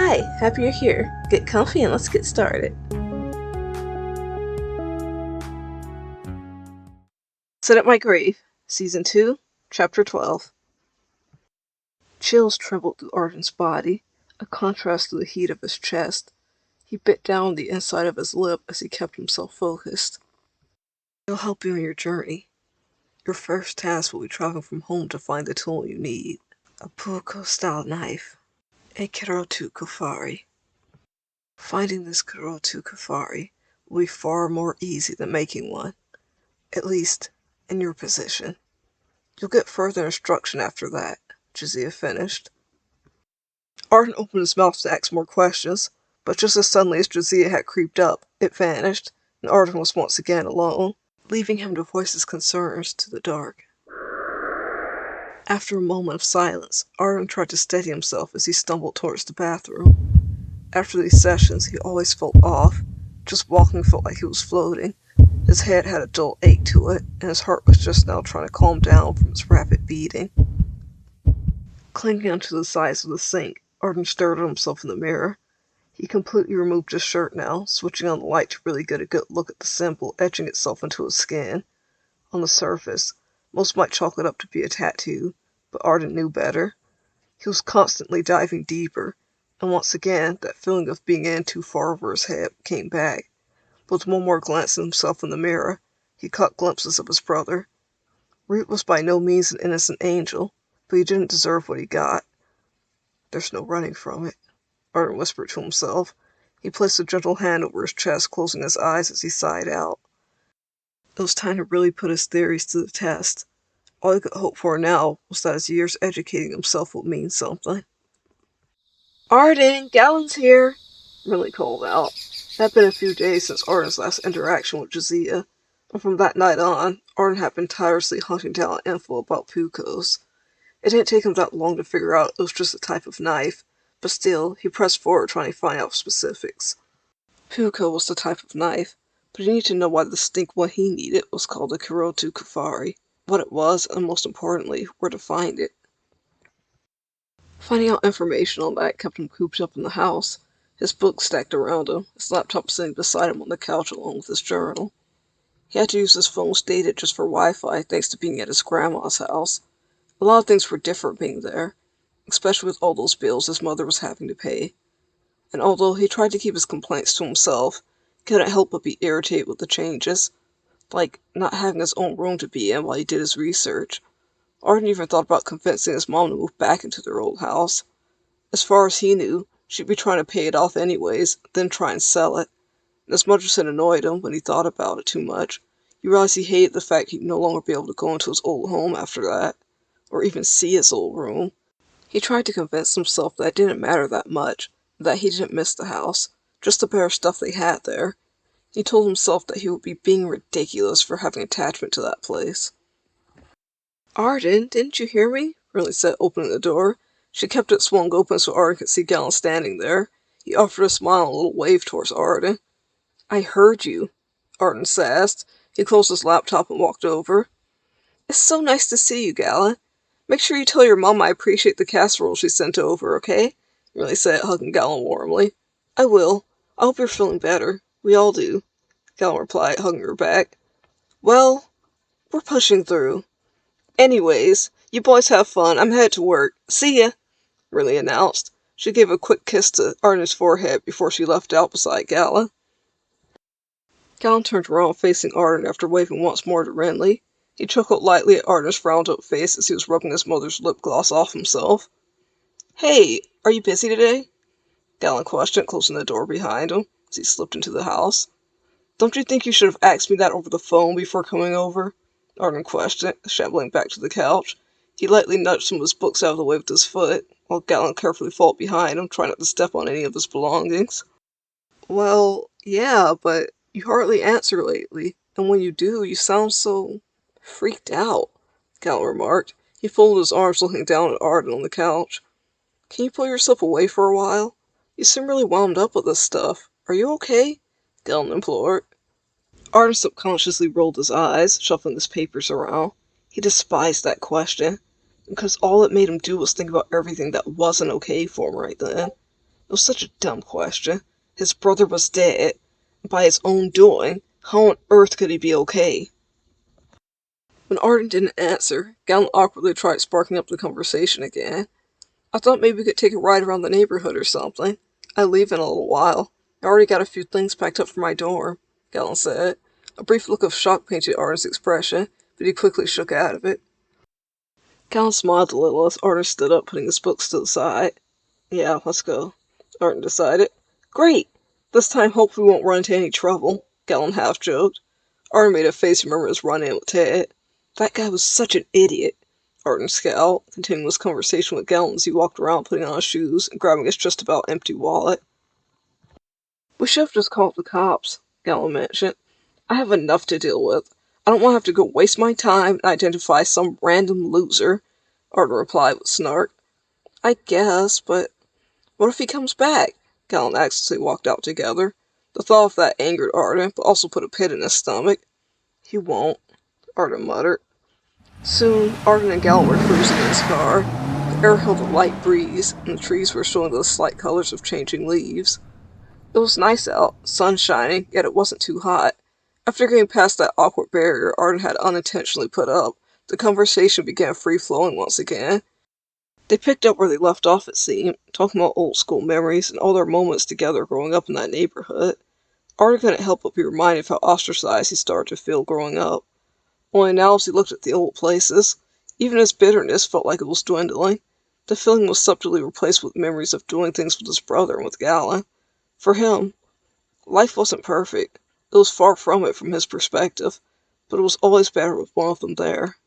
Hi, happy you're here. Get comfy and let's get started. Sit at My Grave, Season 2, Chapter 12. Chills trembled through Arden's body, a contrast to the heat of his chest. He bit down the inside of his lip as he kept himself focused. It'll help you on your journey. Your first task will be traveling from home to find the tool you need. A Puko-style knife. A Kirotu Kufari. Finding this Kirotu Kufari will be far more easy than making one. At least, in your position. You'll get further instruction after that, Jizia finished. Arden opened his mouth to ask more questions, but just as suddenly as Jizia had creeped up, it vanished, and Arden was once again alone, leaving him to voice his concerns to the dark. After a moment of silence, Arden tried to steady himself as he stumbled towards the bathroom. After these sessions, he always felt off. Just walking felt like he was floating. His head had a dull ache to it, and his heart was just now trying to calm down from its rapid beating. Clinging onto the sides of the sink, Arden stared at himself in the mirror. He completely removed his shirt now, switching on the light to really get a good look at the symbol etching itself into his skin. On the surface, most might chalk it up to be a tattoo, but Arden knew better. He was constantly diving deeper, and once again that feeling of being in too far over his head came back. With one more glance at himself in the mirror, he caught glimpses of his brother. Root was by no means an innocent angel, but he didn't deserve what he got. There's no running from it, Arden whispered to himself. He placed a gentle hand over his chest, closing his eyes as he sighed out. It was time to really put his theories to the test. All he could hope for now was that his years educating himself would mean something. Arden, Gallon's here, Millie called out. It had been a few days since Arden's last interaction with Jizia, and from that night on, Arden had been tirelessly hunting down info about Pukos. It didn't take him that long to figure out it was just a type of knife, but still, he pressed forward trying to find out specifics. Puko was the type of knife, but he needed to know why the distinct one he needed was called a Kirotu Kufari, what it was, and most importantly, where to find it. Finding out information on that kept him cooped up in the house, his books stacked around him, his laptop sitting beside him on the couch along with his journal. He had to use his phone stated just for Wi-Fi thanks to being at his grandma's house. A lot of things were different being there, especially with all those bills his mother was having to pay. And although he tried to keep his complaints to himself, he couldn't help but be irritated with the changes, like not having his own room to be in while he did his research. Arden even thought about convincing his mom to move back into their old house. As far as he knew, she'd be trying to pay it off anyways, then try and sell it. And as much as it annoyed him when he thought about it too much, he realized he hated the fact he'd no longer be able to go into his old home after that, or even see his old room. He tried to convince himself that it didn't matter that much, that he didn't miss the house, just the bare stuff they had there. He told himself that he would be being ridiculous for having attachment to that place. Arden, didn't you hear me? Riley said, opening the door. She kept it swung open so Arden could see Gallon standing there. He offered a smile and a little wave towards Arden. I heard you, Arden sassed. He closed his laptop and walked over. It's so nice to see you, Gallon. Make sure you tell your mom I appreciate the casserole she sent over, okay? Riley said, hugging Gallon warmly. I will. I hope you're feeling better. We all do, Gallon replied, hugging her back. Well, we're pushing through. Anyways, you boys have fun. I'm headed to work. See ya, Riley announced. She gave a quick kiss to Arden's forehead before she left out beside Gallon. Gallon turned around facing Arden after waving once more to Renly. He chuckled lightly at Arden's frowned-up face as he was rubbing his mother's lip gloss off himself. Hey, are you busy today? Gallon questioned, closing the door behind him as he slipped into the house. Don't you think you should have asked me that over the phone before coming over? Arden questioned, shambling back to the couch. He lightly nudged some of his books out of the way with his foot, while Gallon carefully followed behind him, trying not to step on any of his belongings. Well, yeah, but you hardly answer lately, and when you do, you sound so freaked out, Gallon remarked. He folded his arms, looking down at Arden on the couch. Can you pull yourself away for a while? You seem really wound up with this stuff. Are you okay? Gallon implored. Arden subconsciously rolled his eyes, shuffling his papers around. He despised that question, because all it made him do was think about everything that wasn't okay for him right then. It was such a dumb question. His brother was dead. By his own doing. How on earth could he be okay? When Arden didn't answer, Galen awkwardly tried sparking up the conversation again. I thought maybe we could take a ride around the neighborhood or something. I leave in a little while. I already got a few things packed up for my dorm, Galen said. A brief look of shock painted Arden's expression, but he quickly shook out of it. Galen smiled a little as Arden stood up, putting his books to the side. Yeah, let's go, Arden decided. Great! This time hopefully we won't run into any trouble, Galen half-joked. Arden made a face and remembered his run-in with Ted. That guy was such an idiot. Arden scowled, continuing his conversation with Galen as he walked around putting on his shoes and grabbing his just about empty wallet. We should have just called the cops, Galen mentioned. I have enough to deal with. I don't want to have to go waste my time and identify some random loser, Arden replied with a snark. I guess, but what if he comes back? Galen asked as they walked out together. The thought of that angered Arden, but also put a pit in his stomach. He won't, Arden muttered. Soon, Arden and Galen were cruising in his car. The air held a light breeze, and the trees were showing the slight colors of changing leaves. It was nice out, sun shining, yet it wasn't too hot. After getting past that awkward barrier Arden had unintentionally put up, the conversation began free-flowing once again. They picked up where they left off, it seemed, talking about old school memories and all their moments together growing up in that neighborhood. Arden couldn't help but be reminded of how ostracized he started to feel growing up. Only now as he looked at the old places, even his bitterness felt like it was dwindling. The feeling was subtly replaced with memories of doing things with his brother and with Galen. For him, life wasn't perfect. It was far from it from his perspective, but it was always better with one of them there.